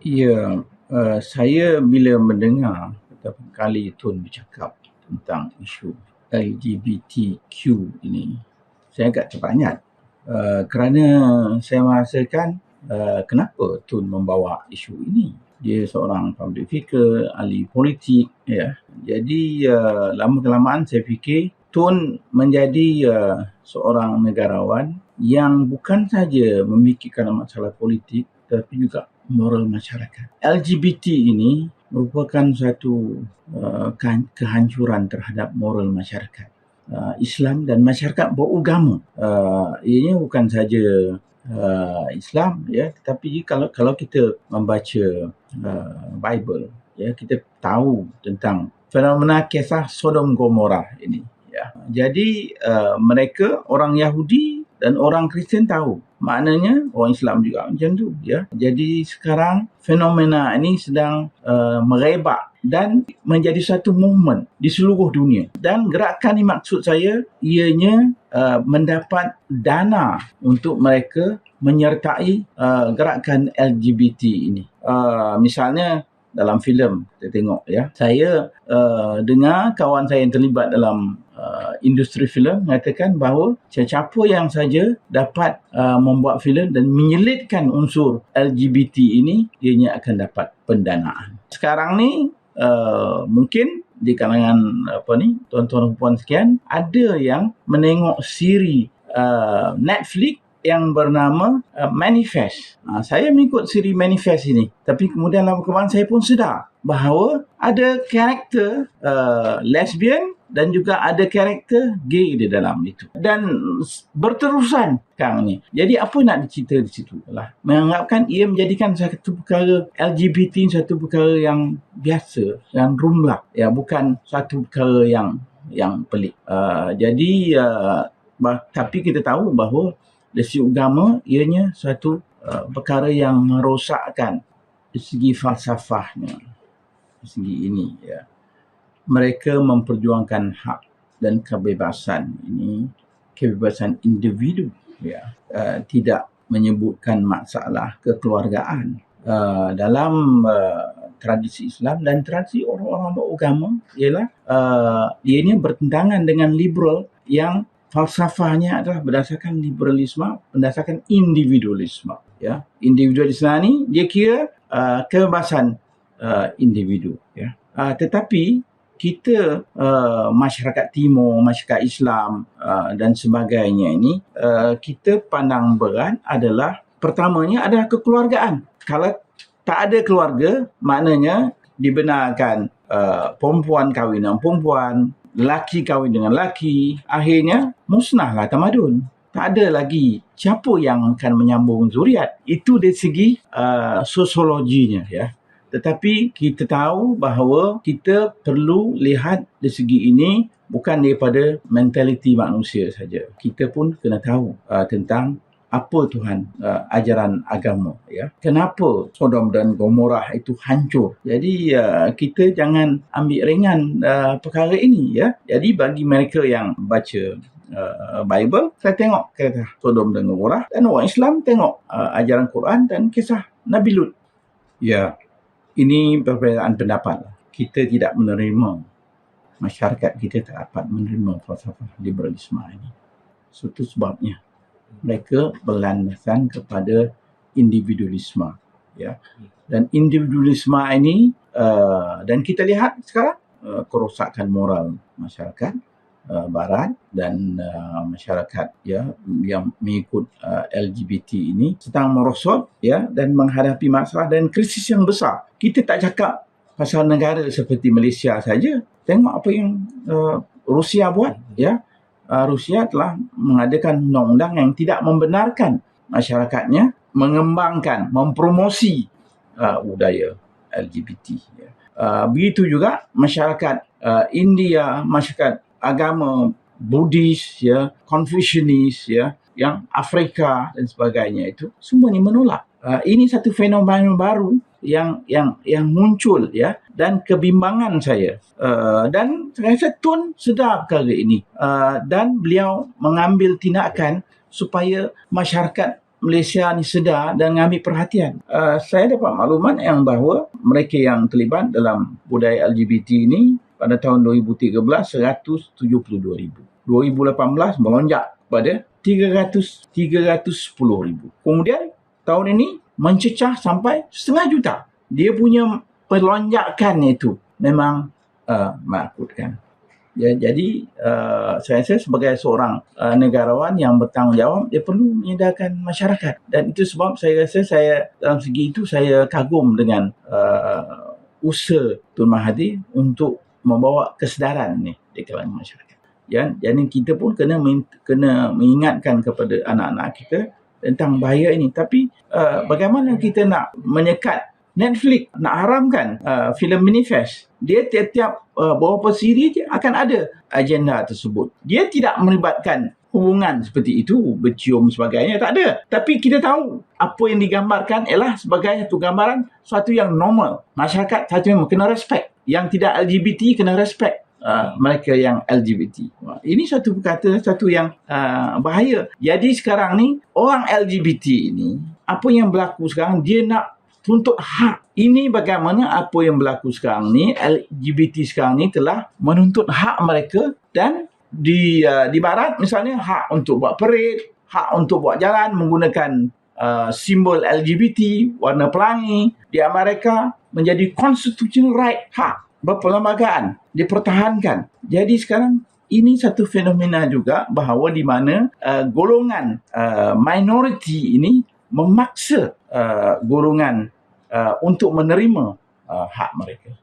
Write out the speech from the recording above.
Ya, saya bila mendengar beberapa kali Tun bercakap tentang isu LGBTQ ini, saya agak terperanjat kerana saya merasakan kenapa Tun membawa isu ini. Dia seorang public figure, ahli politik, ya. Jadi lama-kelamaan saya fikir Tun menjadi seorang negarawan yang bukan saja memikirkan masalah politik tetapi juga moral masyarakat. LGBT ini merupakan satu kehancuran terhadap moral masyarakat Islam dan masyarakat beragama. Ianya bukan saja Islam, ya, tetapi kalau kita membaca Bible, ya, kita tahu tentang fenomena kisah Sodom Gomorrah ini, ya. Jadi mereka orang Yahudi dan orang Kristian tahu, maknanya orang Islam juga macam tu, ya. Jadi sekarang fenomena ini sedang merebak dan menjadi satu movement di seluruh dunia. Dan gerakan ini maksud saya ianya mendapat dana untuk mereka menyertai gerakan LGBT ini. Misalnya dalam filem kita tengok, ya. Saya dengar kawan saya yang terlibat dalam industri filem mengatakan bahawa sesiapa yang saja dapat membuat filem dan menyelitkan unsur LGBT ini, ianya akan dapat pendanaan. Sekarang ni mungkin di kalangan tuan-tuan dan puan sekian ada yang menengok siri Netflix yang bernama Manifest. Saya mengikut siri Manifest ini, tapi kemudian lama-kelamaan saya pun sedar bahawa ada karakter lesbian dan juga ada karakter gay di dalam itu. Dan berterusan sekarang ni. Jadi apa nak dicerita di situ adalah menganggapkan ia menjadikan satu perkara LGBT satu perkara yang biasa, yang lumrah, ya, bukan satu perkara yang pelik. Jadi tapi kita tahu bahawa dari segi agama ianya satu perkara yang merosakkan dari segi falsafahnya, dari segi ini, ya. Mereka memperjuangkan hak dan kebebasan ini, kebebasan individu, ya. Tidak menyebutkan masalah kekeluargaan. Dalam tradisi Islam dan tradisi orang-orang beragama ialah dia ini bertentangan dengan liberal yang falsafahnya adalah berdasarkan liberalisme, berdasarkan individualisme, ya. Individualisme ni dia kira kebebasan individu, ya. Tetapi kita masyarakat Timur, masyarakat Islam dan sebagainya ini, kita pandang berat adalah pertamanya adalah kekeluargaan. Kalau tak ada keluarga, maknanya dibenarkan perempuan kahwin dengan perempuan, lelaki kahwin dengan lelaki, akhirnya musnahlah tamadun. Tak ada lagi siapa yang akan menyambung zuriat. Itu dari segi sosiologinya, ya. Tetapi kita tahu bahawa kita perlu lihat dari segi ini bukan daripada mentaliti manusia saja. Kita pun kena tahu tentang apa Tuhan, ajaran agama, ya. Kenapa Sodom dan Gomorrah itu hancur. Jadi kita jangan ambil ringan perkara ini, ya. Jadi bagi mereka yang baca Bible, saya tengok kisah Sodom dan Gomorrah, dan orang Islam tengok ajaran Quran dan kisah Nabi Lut. Ya, ini perbezaan pendapat. Kita tidak menerima, masyarakat kita tak dapat menerima falsafah liberalisme ini. Itu sebabnya mereka berlandasan kepada individualisme, ya. Dan individualisme ini dan kita lihat sekarang kerosakan moral masyarakat Barat dan masyarakat, ya, yang mengikut LGBT ini sedang merosot, ya, dan menghadapi masalah dan krisis yang besar. Kita tak cakap pasal negara seperti Malaysia saja. Tengok apa yang Rusia buat, ya. Rusia telah mengadakan undang-undang yang tidak membenarkan masyarakatnya mengembangkan, mempromosi budaya LGBT, ya. Begitu juga masyarakat India, masyarakat agama Buddhis, ya, Confucianis, ya, yang Afrika dan sebagainya, itu semuanya menolak. Ini satu fenomena baru yang muncul, ya, dan kebimbangan saya. Dan saya rasa Tun sedar perkara ini, dan beliau mengambil tindakan supaya masyarakat Malaysia ni sedar dan ambil perhatian. Saya dapat maklumat yang bahawa mereka yang terlibat dalam budaya LGBT ini pada tahun 2013 172,000. 2018 melonjak kepada 310,000. Kemudian tahun ini mencecah sampai 500,000 juta. Dia punya pelonjakan itu memang menakutkan. Ya, jadi saya rasa sebagai seorang negarawan yang bertanggungjawab, dia perlu menyedarkan masyarakat. Dan itu sebab saya rasa dalam segi itu saya kagum dengan usaha Tun Mahathir untuk membawa kesedaran ni di kalangan masyarakat. Ya, jadi kita pun kena mengingatkan kepada anak-anak kita tentang bahaya ini. Tapi bagaimana kita nak menyekat Netflix, nak haramkan filem Manifest? Dia tiap-tiap beberapa siri je akan ada agenda tersebut. Dia tidak melibatkan hubungan seperti itu, bercium sebagainya, tak ada. Tapi kita tahu apa yang digambarkan ialah sebagai satu gambaran suatu yang normal. Masyarakat satu yang kena respect. Yang tidak LGBT kena respect mereka yang LGBT. Ini satu yang bahaya. Jadi sekarang ni orang LGBT ini, apa yang berlaku sekarang, dia nak tuntut hak. Ini bagaimana apa yang berlaku sekarang ni, LGBT sekarang ni telah menuntut hak mereka. Dan di barat misalnya, hak untuk buat parade, hak untuk buat jalan menggunakan simbol LGBT, warna pelangi. Di Amerika menjadi constitutional right, hak berperlembagaan dipertahankan. Jadi sekarang ini satu fenomena juga bahawa di mana golongan minoriti ini memaksa golongan untuk menerima hak mereka.